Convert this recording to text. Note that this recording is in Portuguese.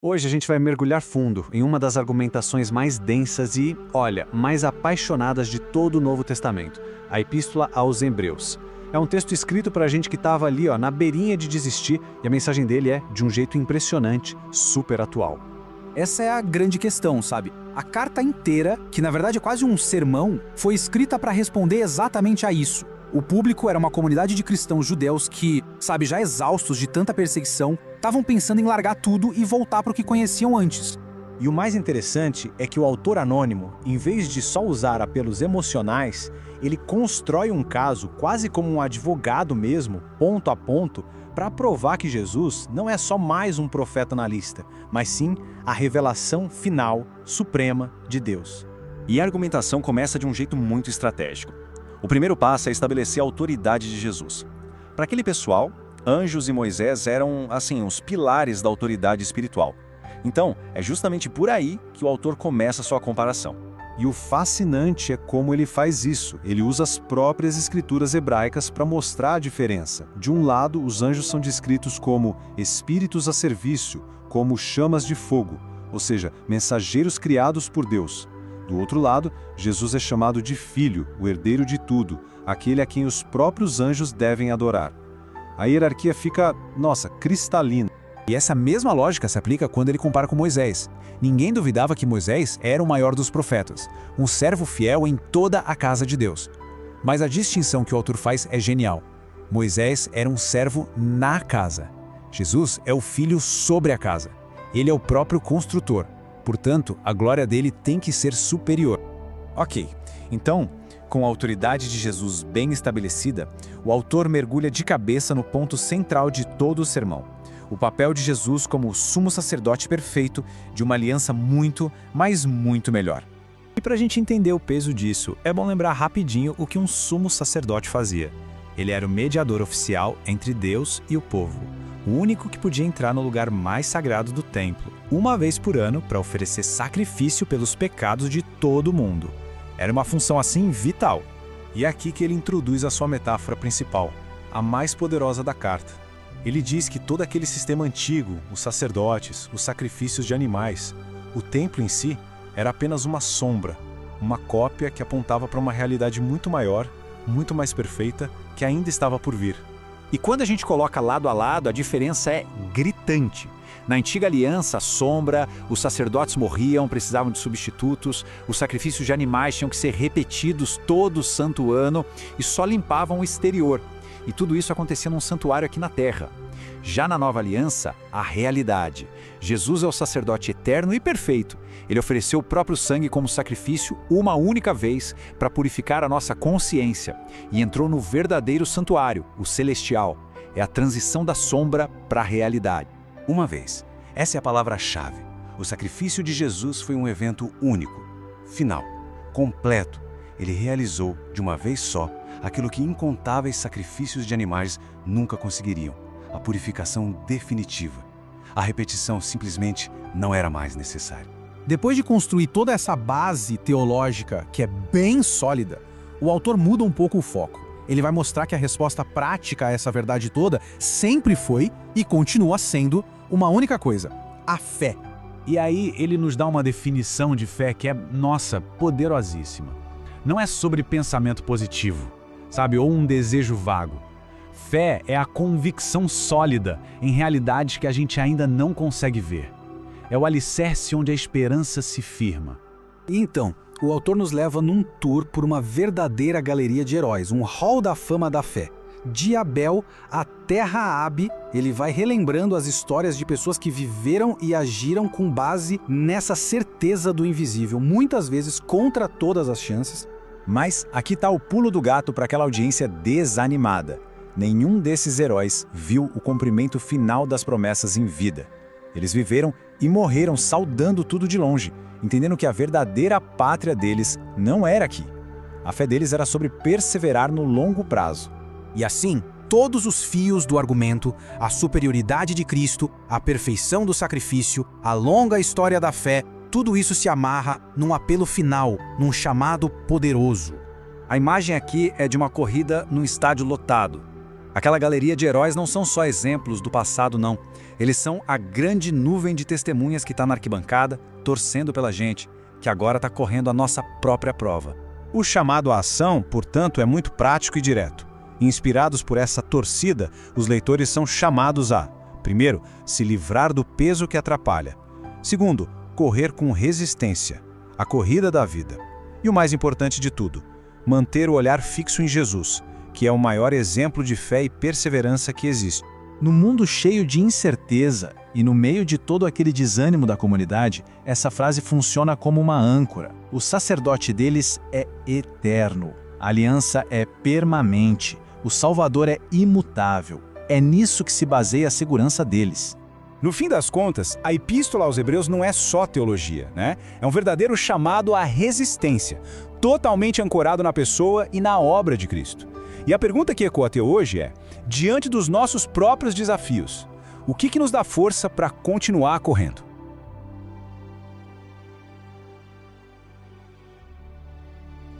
Hoje a gente vai mergulhar fundo em uma das argumentações mais densas e, olha, mais apaixonadas de todo o Novo Testamento, a Epístola aos Hebreus. É um texto escrito para a gente que estava ali, na beirinha de desistir, e a mensagem dele é, de um jeito impressionante, super atual. Essa é a grande questão, sabe? A carta inteira, que na verdade é quase um sermão, foi escrita para responder exatamente a isso. O público era uma comunidade de cristãos judeus que, já exaustos de tanta perseguição, estavam pensando em largar tudo e voltar para o que conheciam antes. E o mais interessante é que o autor anônimo, em vez de só usar apelos emocionais, ele constrói um caso quase como um advogado mesmo, ponto a ponto, para provar que Jesus não é só mais um profeta na lista, mas sim a revelação final, suprema de Deus. E a argumentação começa de um jeito muito estratégico. O primeiro passo é estabelecer a autoridade de Jesus. Para aquele pessoal, anjos e Moisés eram, os pilares da autoridade espiritual. Então, é justamente por aí que o autor começa a sua comparação. E o fascinante é como ele faz isso. Ele usa as próprias escrituras hebraicas para mostrar a diferença. De um lado, os anjos são descritos como espíritos a serviço, como chamas de fogo, ou seja, mensageiros criados por Deus. Do outro lado, Jesus é chamado de Filho, o herdeiro de tudo, aquele a quem os próprios anjos devem adorar. A hierarquia fica, cristalina. E essa mesma lógica se aplica quando ele compara com Moisés. Ninguém duvidava que Moisés era o maior dos profetas, um servo fiel em toda a casa de Deus. Mas a distinção que o autor faz é genial. Moisés era um servo na casa. Jesus é o filho sobre a casa. Ele é o próprio construtor. Portanto, a glória dele tem que ser superior. Ok, então, com a autoridade de Jesus bem estabelecida, o autor mergulha de cabeça no ponto central de todo o sermão. O papel de Jesus como o sumo sacerdote perfeito de uma aliança muito, mas muito melhor. E para a gente entender o peso disso, é bom lembrar rapidinho o que um sumo sacerdote fazia. Ele era o mediador oficial entre Deus e o povo, o único que podia entrar no lugar mais sagrado do templo, uma vez por ano, para oferecer sacrifício pelos pecados de todo mundo. Era uma função assim vital. E é aqui que ele introduz a sua metáfora principal, a mais poderosa da carta. Ele diz que todo aquele sistema antigo, os sacerdotes, os sacrifícios de animais, o templo em si, era apenas uma sombra, uma cópia que apontava para uma realidade muito maior, muito mais perfeita, que ainda estava por vir. E quando a gente coloca lado a lado, a diferença é gritante. Na antiga aliança, a sombra, os sacerdotes morriam, precisavam de substitutos, os sacrifícios de animais tinham que ser repetidos todo santo ano e só limpavam o exterior. E tudo isso acontecia num santuário aqui na terra. Já na nova aliança, a realidade. Jesus é o sacerdote eterno e perfeito. Ele ofereceu o próprio sangue como sacrifício uma única vez para purificar a nossa consciência e entrou no verdadeiro santuário, o celestial. É a transição da sombra para a realidade. Uma vez. Essa é a palavra-chave. O sacrifício de Jesus foi um evento único, final, completo. Ele realizou, de uma vez só, aquilo que incontáveis sacrifícios de animais nunca conseguiriam. A purificação definitiva. A repetição simplesmente não era mais necessária. Depois de construir toda essa base teológica, que é bem sólida, o autor muda um pouco o foco. Ele vai mostrar que a resposta prática a essa verdade toda sempre foi e continua sendo uma única coisa: a fé. E aí ele nos dá uma definição de fé que é, poderosíssima. Não é sobre pensamento positivo, ou um desejo vago. Fé é a convicção sólida em realidades que a gente ainda não consegue ver. É o alicerce onde a esperança se firma. E então, o autor nos leva num tour por uma verdadeira galeria de heróis, um hall da fama da fé. De Abel até Raabe, ele vai relembrando as histórias de pessoas que viveram e agiram com base nessa certeza do invisível, muitas vezes contra todas as chances. Mas aqui está o pulo do gato para aquela audiência desanimada. Nenhum desses heróis viu o cumprimento final das promessas em vida. Eles viveram e morreram saudando tudo de longe, entendendo que a verdadeira pátria deles não era aqui. A fé deles era sobre perseverar no longo prazo. E assim, todos os fios do argumento, a superioridade de Cristo, a perfeição do sacrifício, a longa história da fé, tudo isso se amarra num apelo final, num chamado poderoso. A imagem aqui é de uma corrida num estádio lotado. Aquela galeria de heróis não são só exemplos do passado, não. Eles são a grande nuvem de testemunhas que está na arquibancada, torcendo pela gente, que agora está correndo a nossa própria prova. O chamado à ação, portanto, é muito prático e direto. Inspirados por essa torcida, os leitores são chamados a, primeiro, se livrar do peso que atrapalha. Segundo, correr com resistência, a corrida da vida. E o mais importante de tudo, manter o olhar fixo em Jesus, que é o maior exemplo de fé e perseverança que existe. No mundo cheio de incerteza e no meio de todo aquele desânimo da comunidade, essa frase funciona como uma âncora. O sacerdote deles é eterno, a aliança é permanente, o Salvador é imutável. É nisso que se baseia a segurança deles. No fim das contas, a Epístola aos Hebreus não é só teologia, né? É um verdadeiro chamado à resistência, totalmente ancorado na pessoa e na obra de Cristo. E a pergunta que ecoa até hoje é, diante dos nossos próprios desafios, o que nos dá força para continuar correndo?